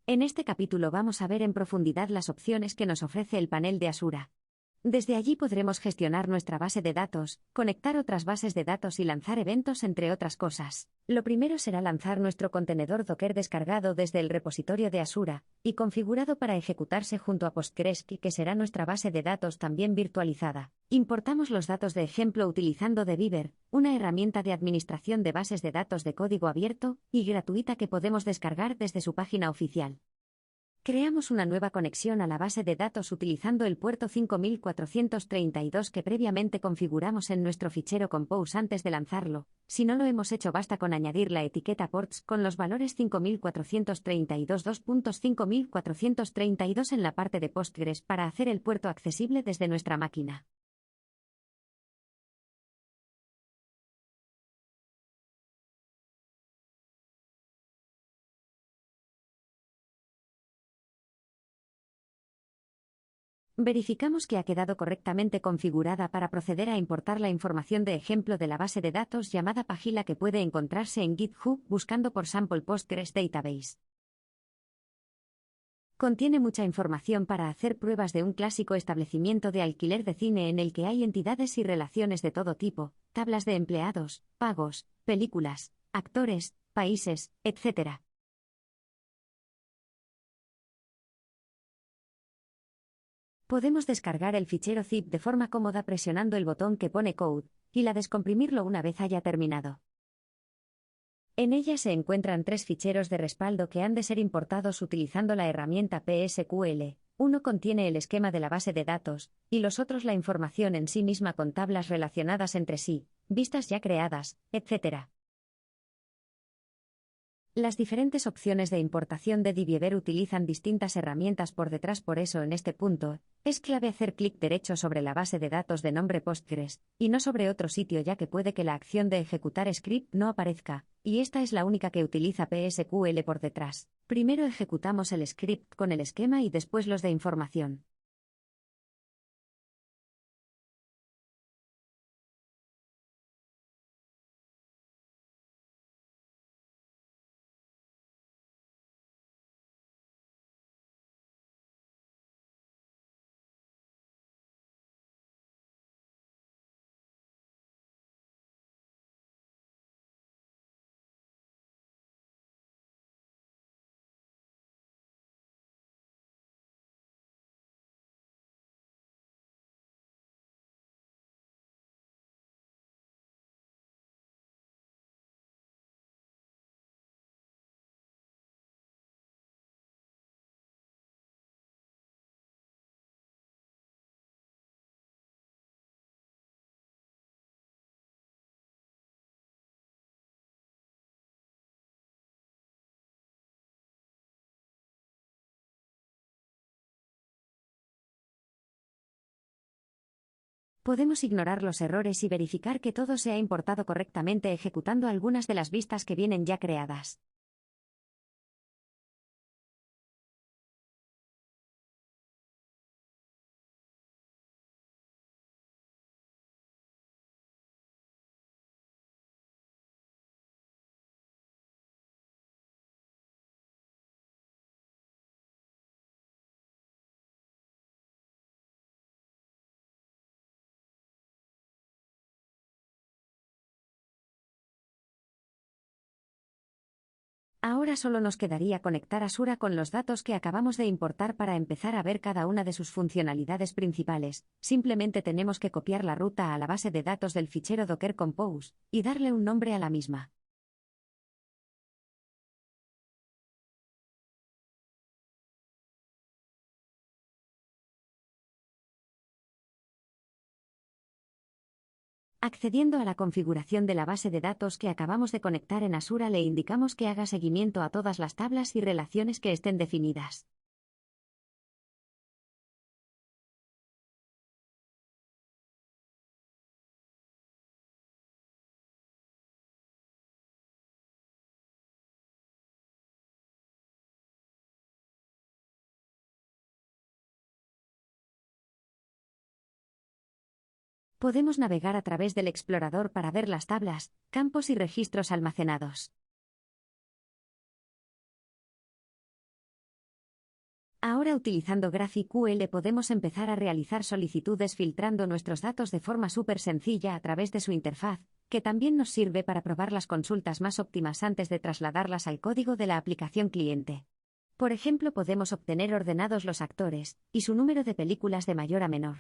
En este capítulo vamos a ver en profundidad las opciones que nos ofrece el panel de Asura. Desde allí podremos gestionar nuestra base de datos, conectar otras bases de datos y lanzar eventos, entre otras cosas. Lo primero será lanzar nuestro contenedor Docker descargado desde el repositorio de Asura y configurado para ejecutarse junto a PostgreSQL, que será nuestra base de datos también virtualizada. Importamos los datos de ejemplo utilizando Deviver, una herramienta de administración de bases de datos de código abierto y gratuita que podemos descargar desde su página oficial. Creamos una nueva conexión a la base de datos utilizando el puerto 5432 que previamente configuramos en nuestro fichero Compose antes de lanzarlo. Si no lo hemos hecho, basta con añadir la etiqueta ports con los valores 5432 2.5432 en la parte de Postgres para hacer el puerto accesible desde nuestra máquina. Verificamos que ha quedado correctamente configurada para proceder a importar la información de ejemplo de la base de datos llamada Pagila, que puede encontrarse en GitHub buscando por Sample Postgres Database. Contiene mucha información para hacer pruebas de un clásico establecimiento de alquiler de cine en el que hay entidades y relaciones de todo tipo, tablas de empleados, pagos, películas, actores, países, etc. Podemos descargar el fichero zip de forma cómoda presionando el botón que pone Code, y la descomprimirlo una vez haya terminado. En ella se encuentran 3 ficheros de respaldo que han de ser importados utilizando la herramienta PSQL. Uno contiene el esquema de la base de datos, y los otros la información en sí misma con tablas relacionadas entre sí, vistas ya creadas, etc. Las diferentes opciones de importación de Deviver utilizan distintas herramientas por detrás, por eso en este punto, es clave hacer clic derecho sobre la base de datos de nombre Postgres, y no sobre otro sitio, ya que puede que la acción de ejecutar script no aparezca, y esta es la única que utiliza PSQL por detrás. Primero ejecutamos el script con el esquema y después los de información. Podemos ignorar los errores y verificar que todo se ha importado correctamente ejecutando algunas de las vistas que vienen ya creadas. Ahora solo nos quedaría conectar Asura con los datos que acabamos de importar para empezar a ver cada una de sus funcionalidades principales. Simplemente tenemos que copiar la ruta a la base de datos del fichero Docker Compose y darle un nombre a la misma. Accediendo a la configuración de la base de datos que acabamos de conectar en Asura, le indicamos que haga seguimiento a todas las tablas y relaciones que estén definidas. Podemos navegar a través del explorador para ver las tablas, campos y registros almacenados. Ahora utilizando GraphQL podemos empezar a realizar solicitudes filtrando nuestros datos de forma súper sencilla a través de su interfaz, que también nos sirve para probar las consultas más óptimas antes de trasladarlas al código de la aplicación cliente. Por ejemplo, podemos obtener ordenados los actores y su número de películas de mayor a menor.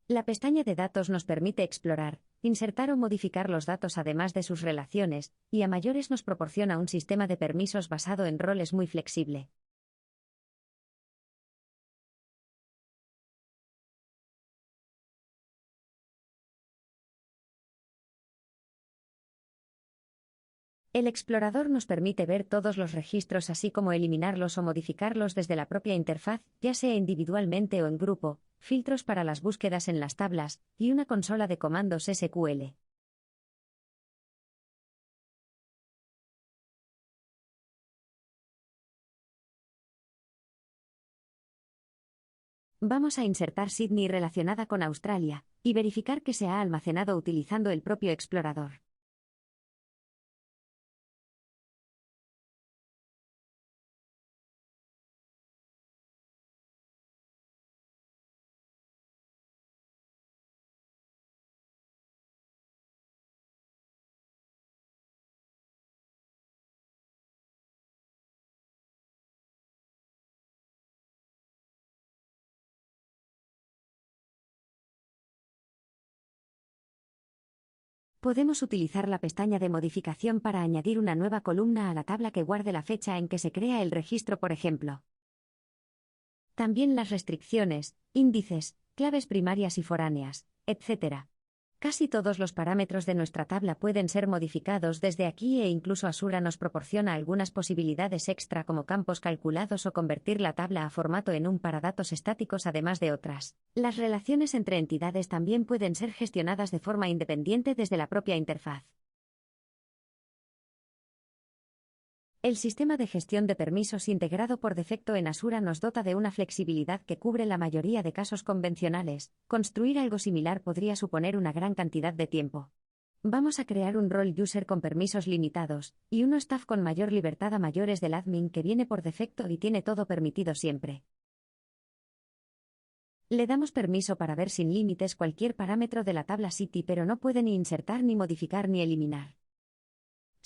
La pestaña de datos nos permite explorar, insertar o modificar los datos además de sus relaciones, y a mayores nos proporciona un sistema de permisos basado en roles muy flexible. El explorador nos permite ver todos los registros así como eliminarlos o modificarlos desde la propia interfaz, ya sea individualmente o en grupo, filtros para las búsquedas en las tablas, y una consola de comandos SQL. Vamos a insertar Sydney relacionada con Australia, y verificar que se ha almacenado utilizando el propio explorador. Podemos utilizar la pestaña de modificación para añadir una nueva columna a la tabla que guarde la fecha en que se crea el registro, por ejemplo. También las restricciones, índices, claves primarias y foráneas, etc. Casi todos los parámetros de nuestra tabla pueden ser modificados desde aquí e incluso Asura nos proporciona algunas posibilidades extra como campos calculados o convertir la tabla a formato en un para datos estáticos además de otras. Las relaciones entre entidades también pueden ser gestionadas de forma independiente desde la propia interfaz. El sistema de gestión de permisos integrado por defecto en Asura nos dota de una flexibilidad que cubre la mayoría de casos convencionales. Construir algo similar podría suponer una gran cantidad de tiempo. Vamos a crear un role user con permisos limitados, y uno staff con mayor libertad a mayores del admin que viene por defecto y tiene todo permitido siempre. Le damos permiso para ver sin límites cualquier parámetro de la tabla City, pero no puede ni insertar ni modificar ni eliminar.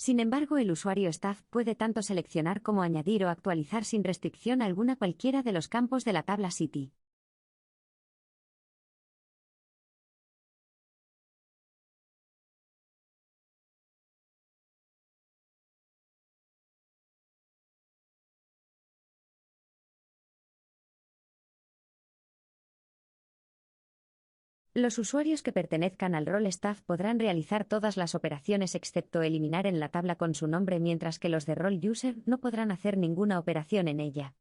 Sin embargo, el usuario staff puede tanto seleccionar como añadir o actualizar sin restricción alguna cualquiera de los campos de la tabla City. Los usuarios que pertenezcan al rol staff podrán realizar todas las operaciones excepto eliminar en la tabla con su nombre, mientras que los de role user no podrán hacer ninguna operación en ella.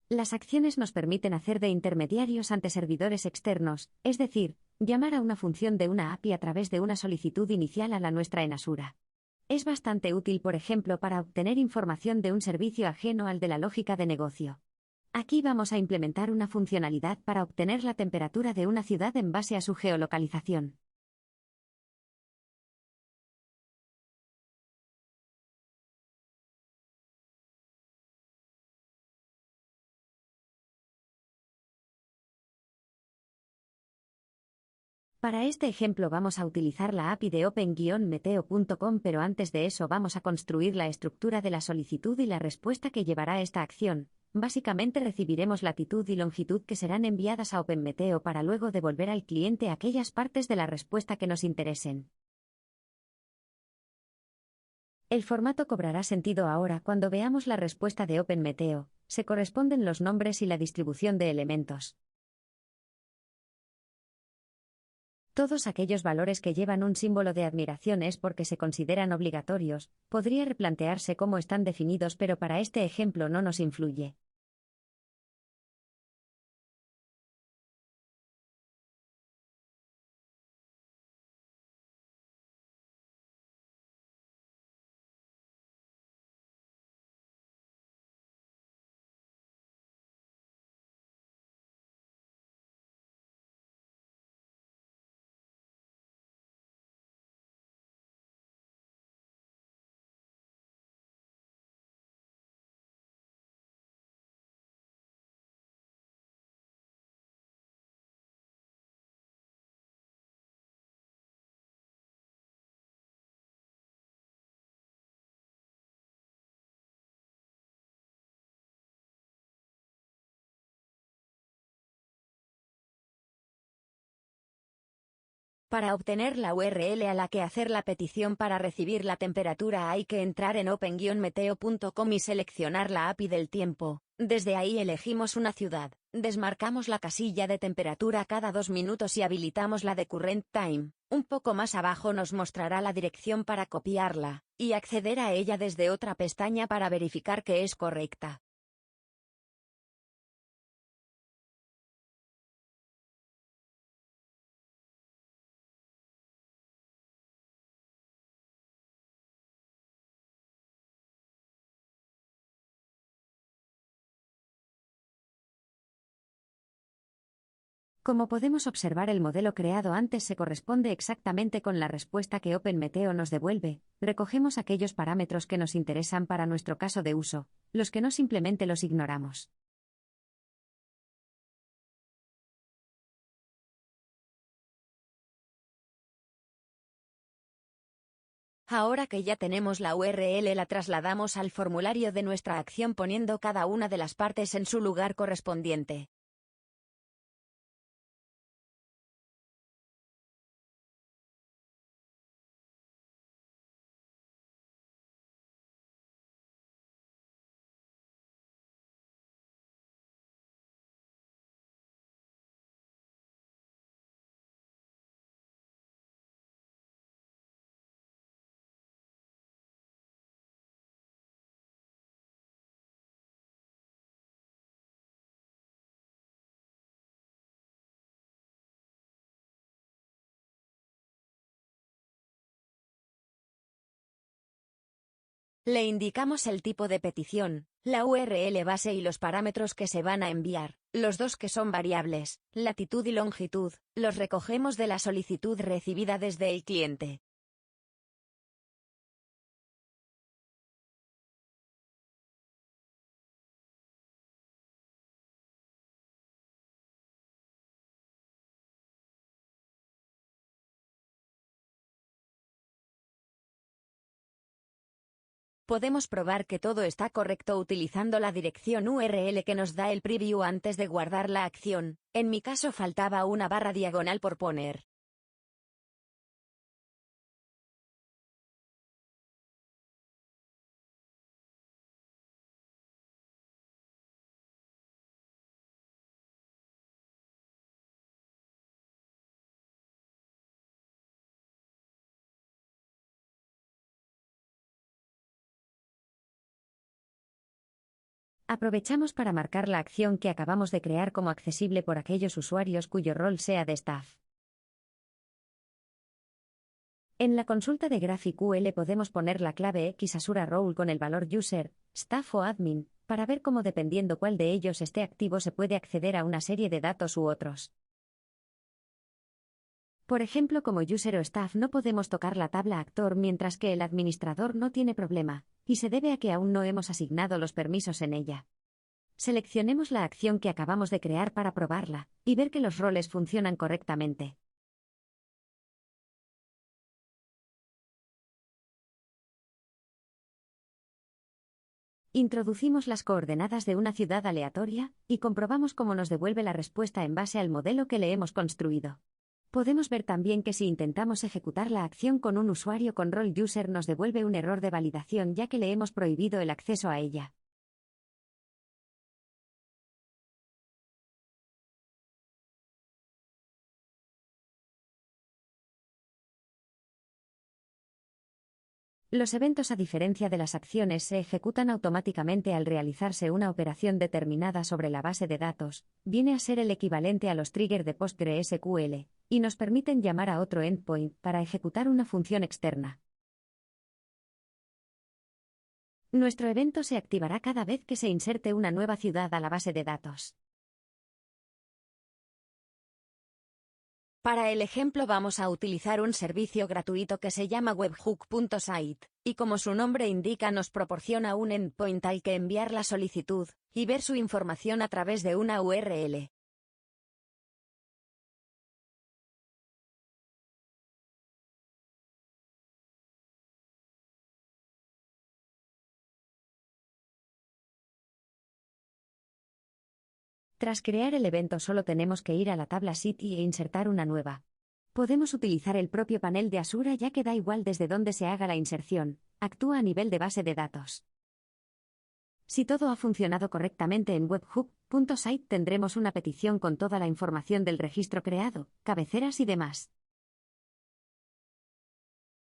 Las acciones nos permiten hacer de intermediarios ante servidores externos, es decir, llamar a una función de una API a través de una solicitud inicial a la nuestra en Asura. Es bastante útil, por ejemplo, para obtener información de un servicio ajeno al de la lógica de negocio. Aquí vamos a implementar una funcionalidad para obtener la temperatura de una ciudad en base a su geolocalización. Para este ejemplo vamos a utilizar la API de open-meteo.com, pero antes de eso vamos a construir la estructura de la solicitud y la respuesta que llevará esta acción. Básicamente recibiremos latitud y longitud que serán enviadas a OpenMeteo para luego devolver al cliente aquellas partes de la respuesta que nos interesen. El formato cobrará sentido ahora cuando veamos la respuesta de OpenMeteo. Se corresponden los nombres y la distribución de elementos. Todos aquellos valores que llevan un símbolo de admiración es porque se consideran obligatorios. Podría replantearse cómo están definidos, pero para este ejemplo no nos influye. Para obtener la URL a la que hacer la petición para recibir la temperatura hay que entrar en open-meteo.com y seleccionar la API del tiempo. Desde ahí elegimos una ciudad, desmarcamos la casilla de temperatura cada 2 minutos y habilitamos la de Current Time. Un poco más abajo nos mostrará la dirección para copiarla, y acceder a ella desde otra pestaña para verificar que es correcta. Como podemos observar, el modelo creado antes se corresponde exactamente con la respuesta que OpenMeteo nos devuelve. Recogemos aquellos parámetros que nos interesan para nuestro caso de uso, los que no simplemente los ignoramos. Ahora que ya tenemos la URL, la trasladamos al formulario de nuestra acción poniendo cada una de las partes en su lugar correspondiente. Le indicamos el tipo de petición, la URL base y los parámetros que se van a enviar. Los dos que son variables, latitud y longitud, los recogemos de la solicitud recibida desde el cliente. Podemos probar que todo está correcto utilizando la dirección URL que nos da el preview antes de guardar la acción. En mi caso faltaba una barra diagonal por poner. Aprovechamos para marcar la acción que acabamos de crear como accesible por aquellos usuarios cuyo rol sea de staff. En la consulta de GraphQL podemos poner la clave X Asura Role con el valor user, staff o admin, para ver cómo, dependiendo cuál de ellos esté activo, se puede acceder a una serie de datos u otros. Por ejemplo, como user o staff no podemos tocar la tabla actor, mientras que el administrador no tiene problema, y se debe a que aún no hemos asignado los permisos en ella. Seleccionemos la acción que acabamos de crear para probarla, y ver que los roles funcionan correctamente. Introducimos las coordenadas de una ciudad aleatoria, y comprobamos cómo nos devuelve la respuesta en base al modelo que le hemos construido. Podemos ver también que si intentamos ejecutar la acción con un usuario con rol user nos devuelve un error de validación ya que le hemos prohibido el acceso a ella. Los eventos, a diferencia de las acciones, se ejecutan automáticamente al realizarse una operación determinada sobre la base de datos, viene a ser el equivalente a los triggers de PostgreSQL, y nos permiten llamar a otro endpoint para ejecutar una función externa. Nuestro evento se activará cada vez que se inserte una nueva ciudad a la base de datos. Para el ejemplo vamos a utilizar un servicio gratuito que se llama webhook.site, y como su nombre indica nos proporciona un endpoint al que enviar la solicitud, y ver su información a través de una URL. Tras crear el evento solo tenemos que ir a la tabla City e insertar una nueva. Podemos utilizar el propio panel de Asura ya que da igual desde dónde se haga la inserción, actúa a nivel de base de datos. Si todo ha funcionado correctamente en webhook.site tendremos una petición con toda la información del registro creado, cabeceras y demás.